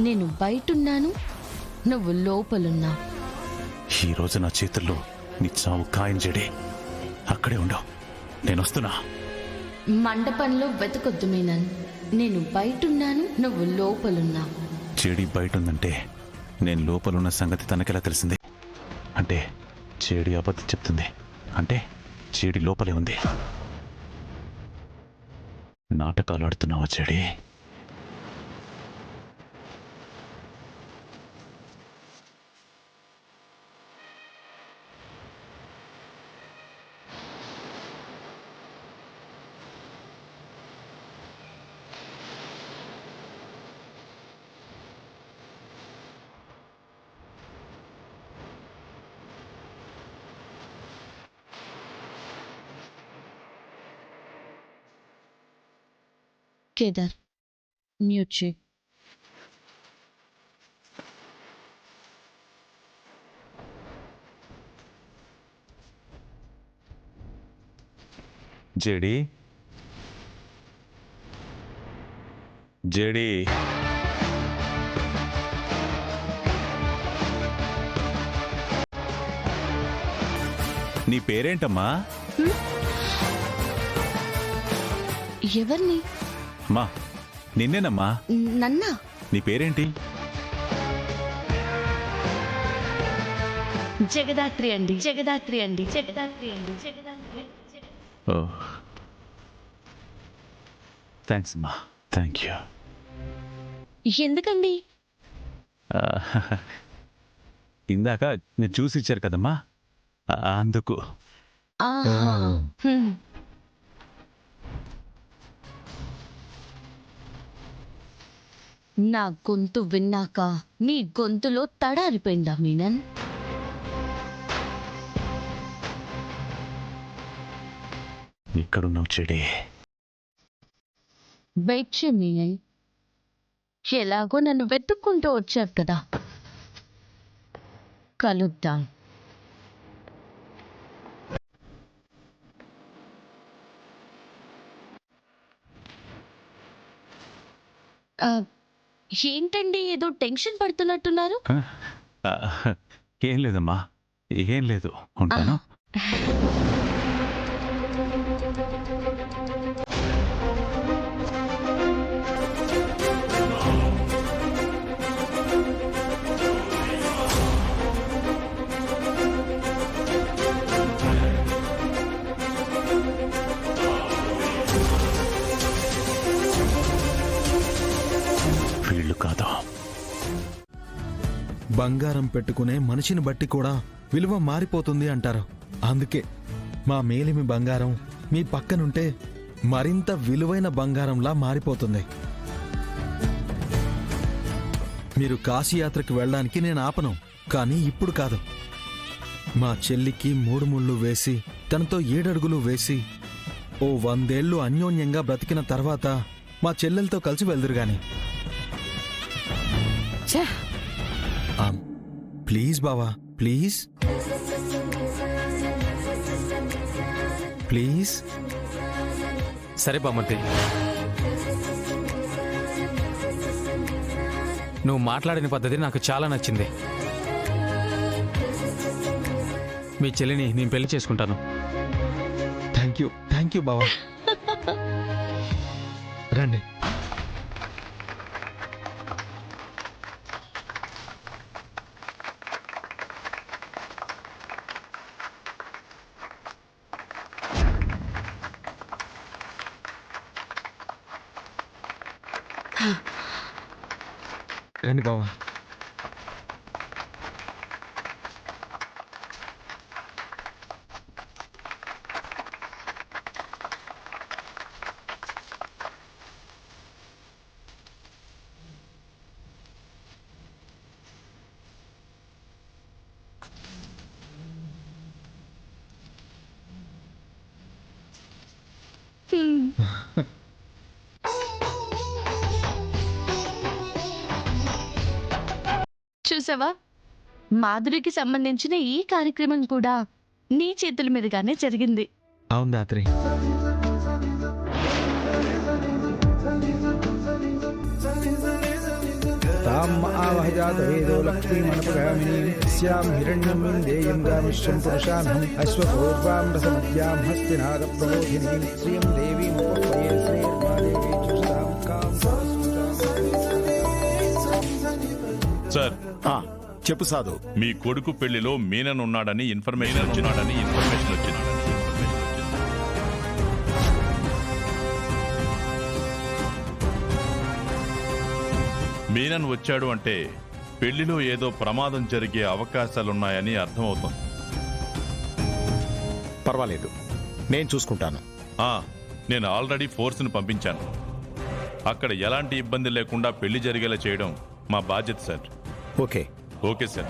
నేను బయటున్నాను, నువ్వు లోపలున్నావు. ఈరోజు నా చేతుల్లో నీ చావు ఖాయం జడి. అక్కడే ఉండవు, నేను వస్తున్నా. మండపంలో వెతకొద్దు మీనన్. నేను బయటున్నాను, నువ్వు లోపలున్నావు. చెడి బయట ఉందంటే నేను లోపలున్న సంగతి తనకెలా తెలిసింది? అంటే చెడి అబద్ధం చెప్తుంది, అంటే చెడి లోపలే ఉంది. నాటకాలు ఆడుతున్నావా చెడి? కేదార్, మ్యూట్ చేయి. జేడి, జేడి, నీ పేరేంటమ్మా? ఎవరిని? మా నిన్నేనమ్మా. నన్నా? నీ పేరేంటి? జగదాత్రి అండి, జగదాత్రి అండి, జగదాత్రి అండి, జగదాత్రి. ఓ, థ్యాంక్స్ అమ్మా, థ్యాంక్ యూ. ఎందుకండి? ఇందాక మీరు చూసి ఇచ్చారు కదమ్మా, అందుకు. ఆహా. హ్మ్. నా గొంతు విన్నాక నీ గొంతులో తడారిపోయిందా మీనన్? ఇక్కడున్నావు చెడి. వెయిట్ చేయి మీనన్. ఎలాగో నన్ను వెతుక్కుంటూ వచ్చావు కదా, కలుద్దాం. ఏంటండి ఏదో టెన్షన్ పడుతున్నట్టున్నారు? ఏం లేదమ్మా, ఏం లేదు, ఉంటాను. వీళ్ళు కాదు. బంగారం పెట్టుకునే మనిషిని బట్టి కూడా విలువ మారిపోతుంది అంటారు. అందుకే మా మేలిమి బంగారం మీ పక్కనుంటే మరింత విలువైన బంగారంలా మారిపోతుంది. మీరు కాశీయాత్రకు వెళ్ళడానికి నేను ఆపను, కానీ ఇప్పుడు కాదు. మా చెల్లికి 3 ముళ్ళు వేసి తనతో 7 అడుగులు వేసి ఓ 100 ఏళ్ళు అన్యోన్యంగా బ్రతికిన తర్వాత మా చెల్లెలతో కలిసి వెళ్దురుగాని. ప్లీజ్ బావా, ప్లీజ్ ప్లీజ్. సరే బామర్తి, నువ్వు మాట్లాడిన పద్ధతి నాకు చాలా నచ్చింది. మీ చెల్లిని నేను పెళ్లి చేసుకుంటాను. థ్యాంక్ యూ బావా. రండి. రండి బావా. చూసావా, మాధురికి సంబంధించిన ఈ కార్యక్రమం కూడా నీ చేతుల మీదుగానే జరిగింది. అవును దాత్రి. ताम् आवहजातवेदो लक्ष्मीमनुपगामिनीं स्यां हिरण्यं विन्देयं गामिष्यं पुरुषानहम् अश्वपूर्वां रसमद्यां हस्तिनादप्रबोधिनीं श्रियं देवीमुपह्वये श्रीर्मादेवी जुष्टां कां సార్ చెప్పు సాధు. మీ కొడుకు పెళ్లిలో మీనన్ ఉన్నాడని ఇన్ఫర్మేషన్ వచ్చింది. మీనన్ వచ్చాడు అంటే పెళ్లిలో ఏదో ప్రమాదం జరిగే అవకాశాలున్నాయని అర్థమవుతుంది. పర్వాలేదు, నేను చూసుకుంటాను. నేను ఆల్రెడీ ఫోర్స్ను పంపించాను. అక్కడ ఎలాంటి ఇబ్బంది లేకుండా పెళ్లి జరిగేలా చేయడం మా బాధ్యత సార్. Okay okay sir.